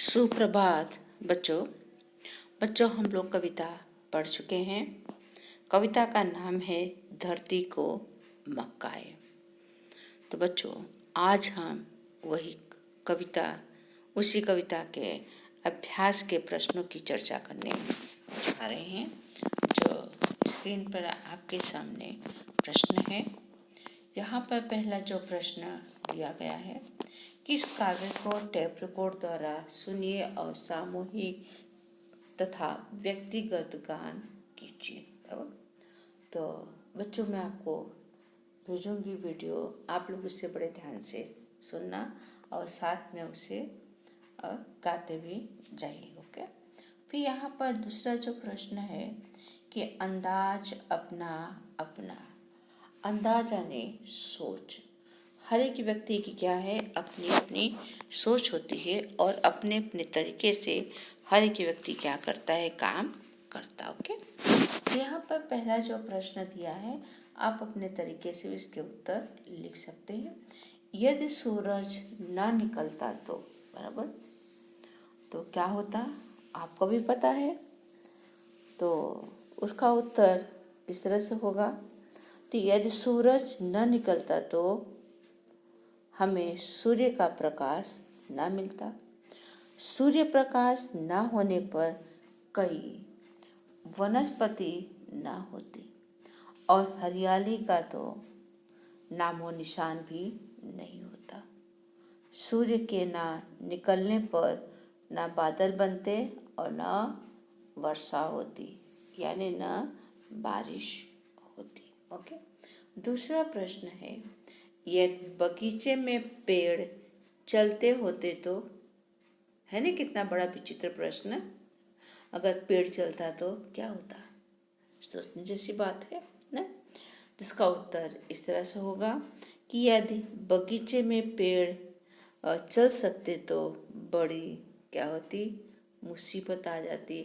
सुप्रभात बच्चों। बच्चों हम लोग कविता पढ़ चुके हैं। कविता का नाम है धरती को मक्काए। तो बच्चों आज हम वही कविता उसी कविता के अभ्यास के प्रश्नों की चर्चा करने जा रहे हैं। जो स्क्रीन पर आपके सामने प्रश्न है। यहाँ पर पहला जो प्रश्न दिया गया है, किस काव्य को टेप रिकॉर्ड द्वारा सुनिए और सामूहिक तथा व्यक्तिगत गान कीजिए। बराबर। तो बच्चों मैं आपको भेजूंगी वीडियो, आप लोग उससे बड़े ध्यान से सुनना और साथ में उसे गाते भी जाइए। ओके। फिर यहाँ पर दूसरा जो प्रश्न है कि अंदाज अपना अपना। अंदाज यानी सोच। हर एक व्यक्ति की क्या है, अपनी अपनी सोच होती है और अपने अपने तरीके से हर एक व्यक्ति क्या करता है, काम करता। ओके। यहाँ पर पहला जो प्रश्न दिया है, आप अपने तरीके से इसके उत्तर लिख सकते हैं। यदि सूरज न निकलता तो, बराबर, तो क्या होता आपको भी पता है। तो उसका उत्तर इस तरह से होगा, तो यदि सूरज न निकलता तो हमें सूर्य का प्रकाश न मिलता। सूर्य प्रकाश न होने पर कई वनस्पति न होती और हरियाली का तो नामो निशान भी नहीं होता। सूर्य के ना निकलने पर न बादल बनते और न वर्षा होती, यानी न बारिश होती। ओके। दूसरा प्रश्न है, यदि बगीचे में पेड़ चलते होते तो, है ना, कितना बड़ा विचित्र प्रश्न। अगर पेड़ चलता तो क्या होता, सोचने जैसी बात है ना। इसका उत्तर इस तरह से होगा कि यदि बगीचे में पेड़ चल सकते तो बड़ी क्या होती, मुसीबत आ जाती।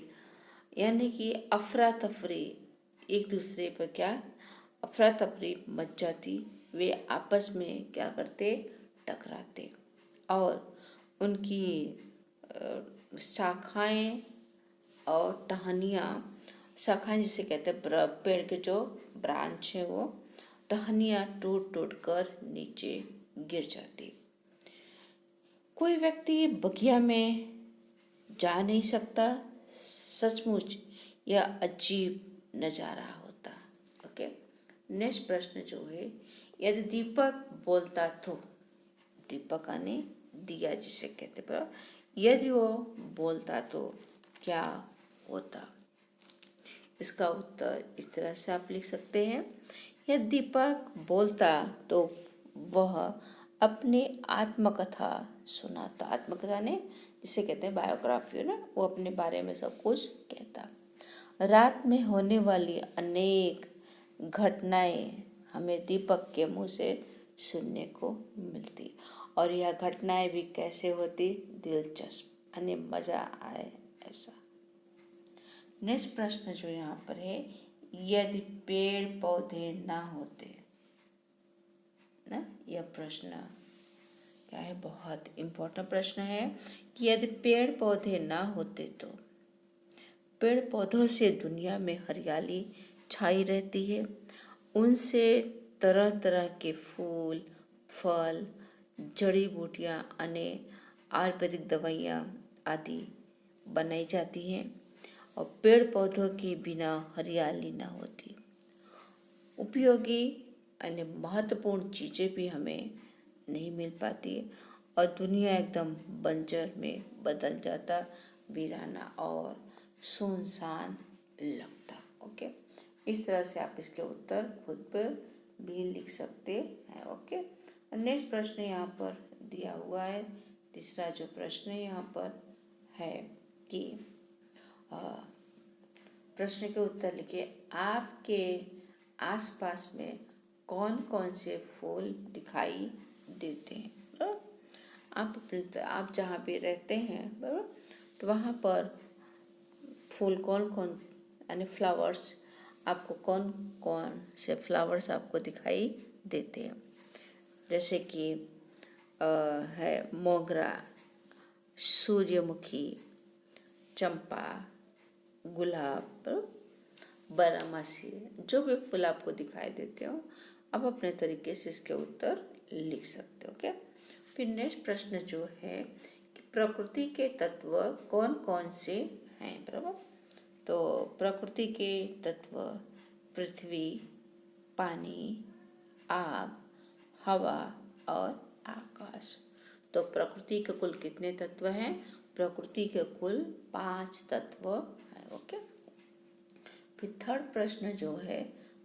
यानी कि अफरा तफरी, एक दूसरे पर क्या अफरा तफरी मच जाती। वे आपस में क्या करते, टकराते और उनकी शाखाएं और टहनियाँ, शाखाएं जिसे कहते हैं पेड़ के जो ब्रांच है, वो टहनियाँ टूट टूट कर नीचे गिर जाती। कोई व्यक्ति बगिया में जा नहीं सकता। सचमुच यह अजीब नज़ारा होता। ओके। नेक्स्ट प्रश्न जो है, यदि दीपक बोलता तो, दीपक यानी दिया जिसे कहते पर, यदि वो बोलता तो क्या होता। इसका उत्तर इस तरह से आप लिख सकते हैं, यदि दीपक बोलता तो वह अपनी आत्मकथा सुनाता। आत्मकथा ने जिसे कहते हैं बायोग्राफी, है ना, वो अपने बारे में सब कुछ कहता। रात में होने वाली अनेक घटनाएं हमें दीपक के मुंह से सुनने को मिलती और यह घटनाएं भी कैसे होती, दिलचस्प, यानी मजा आए ऐसा। नेक्स्ट प्रश्न जो यहाँ पर है, यदि पेड़ पौधे ना होते ना, यह प्रश्न क्या है, बहुत इम्पोर्टेंट प्रश्न है कि यदि पेड़ पौधे ना होते तो, पेड़ पौधों से दुनिया में हरियाली छाई रहती है। उनसे तरह तरह के फूल, फल, जड़ी बूटियाँ, अनेक आयुर्वेदिक दवाइयाँ आदि बनाई जाती हैं और पेड़ पौधों के बिना हरियाली ना होती। उपयोगी यानी महत्वपूर्ण चीज़ें भी हमें नहीं मिल पाती और दुनिया एकदम बंजर में बदल जाता, वीराना और सुनसान लगता। ओके। इस तरह से आप इसके उत्तर खुद पर भी लिख सकते हैं। ओके। नेक्स्ट प्रश्न यहाँ पर दिया हुआ है, तीसरा जो प्रश्न यहाँ पर है कि प्रश्न के उत्तर लिखिए। आपके आसपास में कौन कौन से फूल दिखाई देते हैं। आप जहाँ पे रहते हैं, बराबर, तो वहाँ पर फूल कौन कौन, यानी फ्लावर्स, आपको कौन कौन से फ्लावर्स आपको दिखाई देते हैं। जैसे कि है मोगरा, सूर्यमुखी, चंपा, गुलाब, बारहमासी, जो भी फूल आपको दिखाई देते हो आप अपने तरीके से इसके उत्तर लिख सकते हो। ओके। फिर नेक्स्ट प्रश्न जो है कि प्रकृति के तत्व कौन कौन से हैं, बराबर। तो प्रकृति के तत्व पृथ्वी, पानी, आग, हवा और आकाश। तो प्रकृति के कुल कितने तत्व हैं? प्रकृति के कुल 5 तत्व हैं। ओके। फिर थर्ड प्रश्न जो है,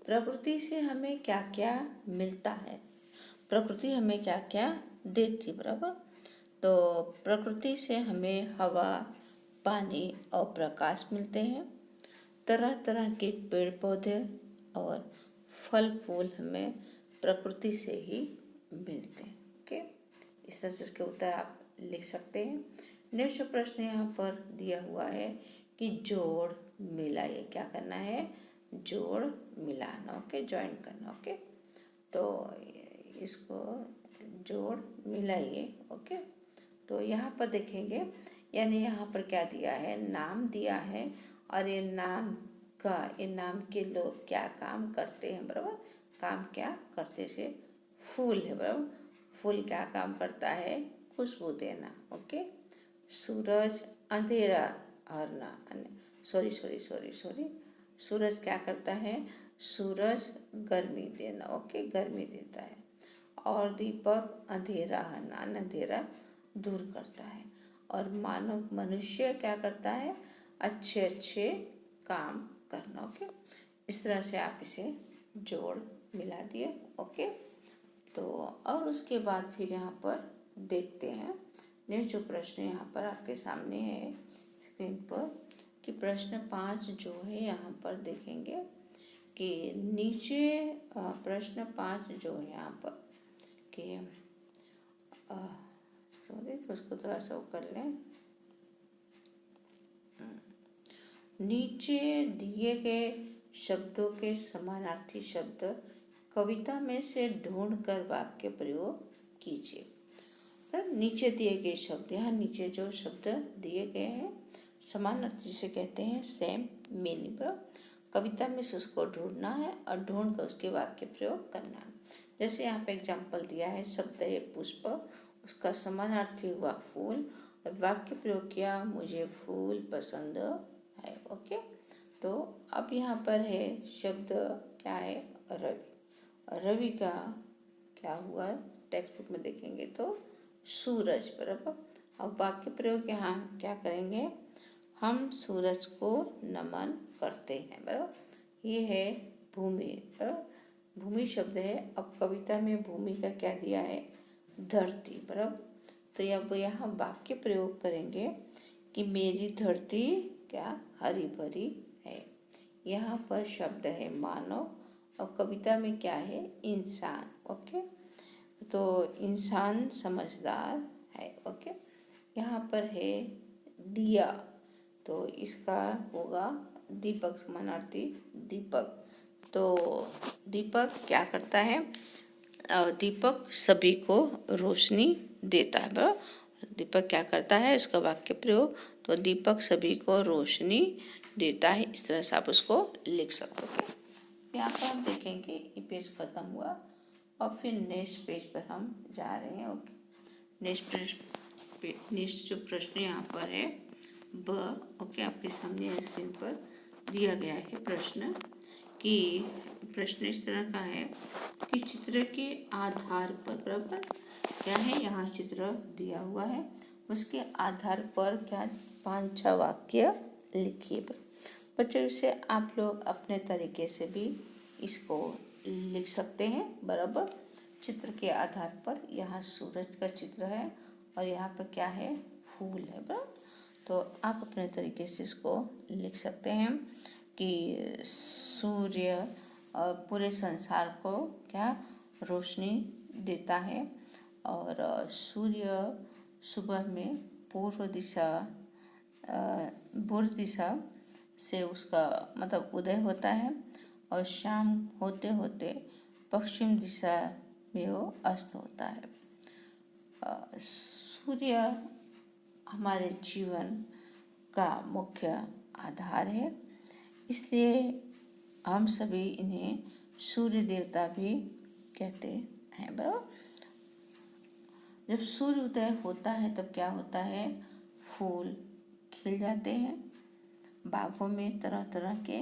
प्रकृति से हमें क्या क्या मिलता है? प्रकृति हमें क्या क्या देती, बराबर। तो प्रकृति से हमें हवा, पानी और प्रकाश मिलते हैं। तरह तरह के पेड़ पौधे और फल फूल हमें प्रकृति से ही मिलते हैं। ओके। इस तरह से इसके उत्तर आप लिख सकते हैं। नेक्स्ट प्रश्न यहाँ पर दिया हुआ है कि जोड़ मिलाइए। क्या करना है? जोड़ मिलाना। ओके, ज्वाइन करना। ओके, तो इसको जोड़ मिलाइए। ओके, तो यहाँ पर देखेंगे, यानी यहाँ पर क्या दिया है? नाम दिया है और ये नाम के लोग क्या काम करते हैं, बराबर। काम क्या करते से फूल है, बराबर। फूल क्या काम करता है? खुशबू देना। ओके। सूरज अंधेरा हरना, सॉरी, सूरज क्या करता है? सूरज गर्मी देना। ओके, गर्मी देता है। और दीपक अंधेरा हरना, अंधेरा दूर करता है। और मानव मनुष्य क्या करता है? अच्छे अच्छे काम करना। ओके, इस तरह से आप इसे जोड़ मिला दिए। ओके, तो और उसके बाद फिर यहाँ पर देखते हैं नेक्स्ट जो प्रश्न यहाँ पर आपके सामने है स्क्रीन पर, कि प्रश्न 5 जो है यहाँ पर देखेंगे कि नीचे प्रश्न 5 जो है यहाँ पर कि सॉरी, तो उसको थोड़ा सा कर लें। नीचे दिए गए शब्दों के समानार्थी शब्द कविता में से ढूंढकर वाक्य प्रयोग कीजिए। नीचे दिए गए शब्द, यहाँ नीचे जो शब्द दिए गए हैं समानार्थी जिसे कहते हैं सेम मीनिंग, पर कविता में से उसको ढूंढना है और ढूंढ कर उसके वाक्य प्रयोग करना है। जैसे यहाँ पे एग्जाम्पल दिया है, शब्द है पुष्प, उसका समानार्थी हुआ फूल और वाक्य प्रयोग किया मुझे फूल पसंद है। ओके, तो अब यहाँ पर है शब्द क्या है? रवि। रवि का क्या हुआ? टेक्स्ट बुक में देखेंगे तो सूरज, बराबर। अब वाक्य प्रयोग यहाँ क्या करेंगे? हम सूरज को नमन करते हैं, बराबर। ये है भूमि, बराबर। भूमि शब्द है। अब कविता में भूमि का क्या दिया है? धरती, बराबर। तो अब यहाँ वाक्य प्रयोग करेंगे कि मेरी धरती क्या हरी भरी है। यहाँ पर शब्द है मानव और कविता में क्या है? इंसान। ओके, तो इंसान समझदार है। ओके, यहाँ पर है दिया, तो इसका होगा दीपक, समानार्थी दीपक। तो दीपक क्या करता है? दीपक सभी को रोशनी देता है, बराबर। दीपक क्या करता है? इसका वाक्य प्रयोग, तो दीपक सभी को रोशनी देता है। इस तरह से आप उसको लिख सकते हो। यहाँ पर हम देखेंगे ये पेज खत्म हुआ और फिर नेक्स्ट पेज पर हम जा रहे हैं। ओके, नेक्स्ट जो प्रश्न यहाँ पर है ओके, आपके सामने स्क्रीन पर दिया गया है प्रश्न, कि प्रश्न इस तरह का है कि चित्र के आधार पर, बराबर, क्या है? यहाँ चित्र दिया हुआ है, उसके आधार पर क्या 5-6 वाक्य लिखिए। बच्चों, इसे आप लोग अपने तरीके से भी इसको लिख सकते हैं, बराबर। चित्र के आधार पर यहाँ सूरज का चित्र है और यहाँ पर क्या है? फूल है, बराबर। तो आप अपने तरीके से इसको लिख सकते हैं कि सूर्य पूरे संसार को क्या रोशनी देता है और सूर्य सुबह में पूर्व दिशा से उसका मतलब उदय होता है और शाम होते होते पश्चिम दिशा में वो अस्त होता है। सूर्य हमारे जीवन का मुख्य आधार है, इसलिए हम सभी इन्हें सूर्य देवता भी कहते हैं। बराबर, जब सूर्य उदय होता है तब क्या होता है, फूल खिल जाते हैं बागों में तरह तरह के,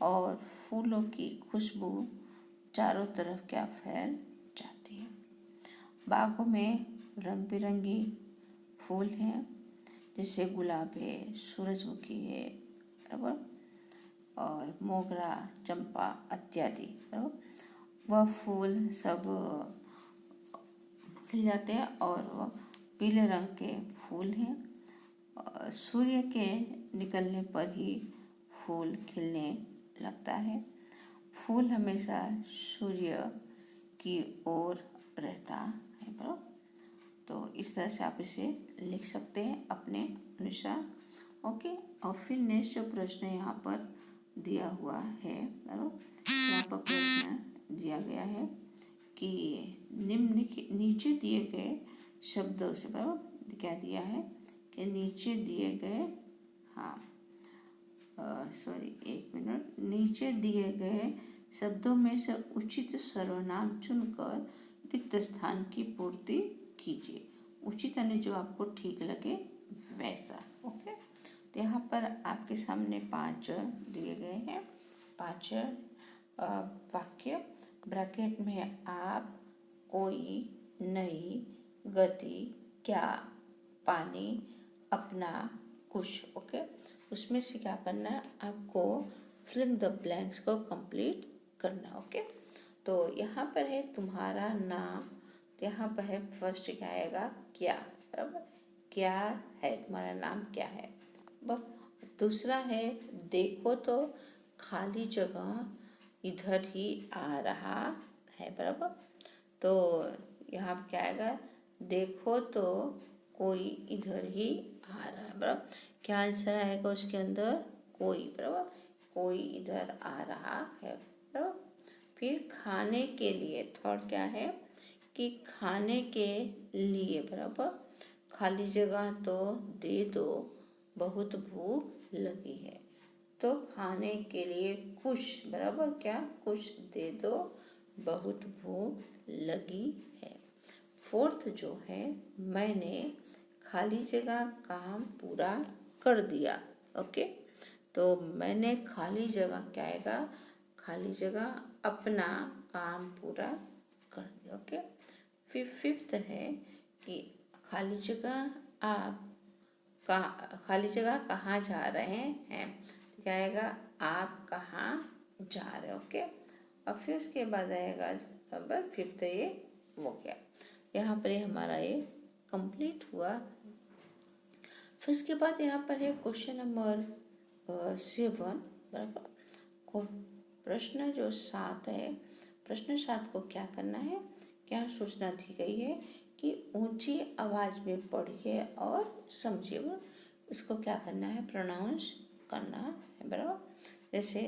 और फूलों की खुशबू चारों तरफ क्या फैल जाती है। बागों में रंग बिरंगी फूल हैं, जैसे गुलाब है, सूरजमुखी है, बराबर, और मोगरा, चंपा इत्यादि। बराबर, वह फूल सब खिल जाते हैं और वह पीले रंग के फूल हैं। सूर्य के निकलने पर ही फूल खिलने लगता है। फूल हमेशा सूर्य की ओर रहता है। बराबर, तो इस तरह से आप इसे लिख सकते हैं अपने अनुसार। ओके, और फिर नेक्स्ट जो प्रश्न यहाँ पर दिया हुआ है, यहाँ पर प्रश्न दिया गया है कि नीचे दिए गए शब्दों से, बराबर, क्या दिया है कि नीचे दिए गए, नीचे दिए गए शब्दों में से उचित सर्वनाम चुनकर रिक्त स्थान की पूर्ति कीजिए। उचित यानी जो आपको ठीक लगे वैसा। ओके, तो यहाँ पर आपके सामने 5 दिए गए हैं, 5 वाक्य। ब्रैकेट में आप, कोई, नई, गति, क्या, पानी, अपना, कुछ। ओके, उसमें से क्या करना है आपको, फिल इन द ब्लैंक्स को कंप्लीट करना। ओके, तो यहाँ पर है तुम्हारा नाम, तो यहाँ पर है फर्स्ट क्या आएगा, क्या। बराबर, क्या है, तुम्हारा नाम क्या है। बस दूसरा है देखो तो खाली जगह इधर ही आ रहा है। बराबर, तो यहाँ पर क्या आएगा, देखो तो कोई इधर ही आ रहा है। बराबर, क्या आंसर आएगा उसके अंदर, कोई। बराबर, कोई इधर आ रहा है। बराबर, फिर खाने के लिए थर्ड क्या है कि खाने के लिए। बराबर, खाली जगह तो दे दो, बहुत भूख लगी है। तो खाने के लिए कुछ, बराबर, क्या, कुछ दे दो, बहुत भूख लगी है। फोर्थ जो है, मैंने खाली जगह काम पूरा कर दिया। ओके, तो मैंने खाली जगह क्या आएगा, खाली जगह अपना काम पूरा कर दिया। ओके, फिर फिफ्थ है कि खाली जगह आप खाली जगह कहाँ जा रहे हैं, क्या आएगा, आप कहाँ जा रहे हो। ओके, और फिर उसके बाद आएगा नंबर फिफ्थ, ये वो गया। यहाँ पर हमारा ये कंप्लीट हुआ। फिर उसके बाद यहाँ पर है क्वेश्चन नंबर 7। बराबर, प्रश्न जो 7 है, प्रश्न 7 को क्या करना है, क्या सूचना दी गई है कि ऊंची आवाज में पढ़िए और समझिए। इसको क्या करना है, प्रोनाउंस करना है। बराबर, जैसे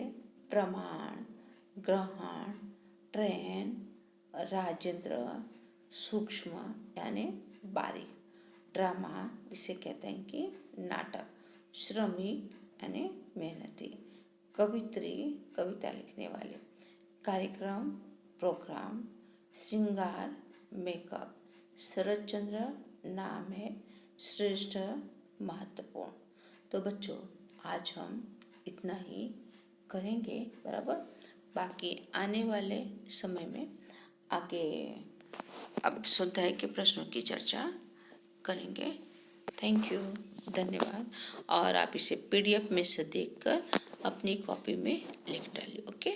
प्रमाण, ग्रहण, ट्रेन, राजेंद्र, सूक्ष्म यानी बारीक, ड्रामा जिसे कहते हैं कि नाटक, श्रमिक यानी मेहनती, कवित्री कविता लिखने वाले, कार्यक्रम प्रोग्राम, श्रृंगार मेकअप, शरद चंद्र नाम है, श्रेष्ठ महत्वपूर्ण। तो बच्चों आज हम इतना ही करेंगे। बराबर, बाकी आने वाले समय में आगे अब स्वाध्याय के प्रश्नों की चर्चा करेंगे। थैंक यू, धन्यवाद। और आप इसे PDF में से देखकर अपनी कॉपी में लिख डालिए। ओके।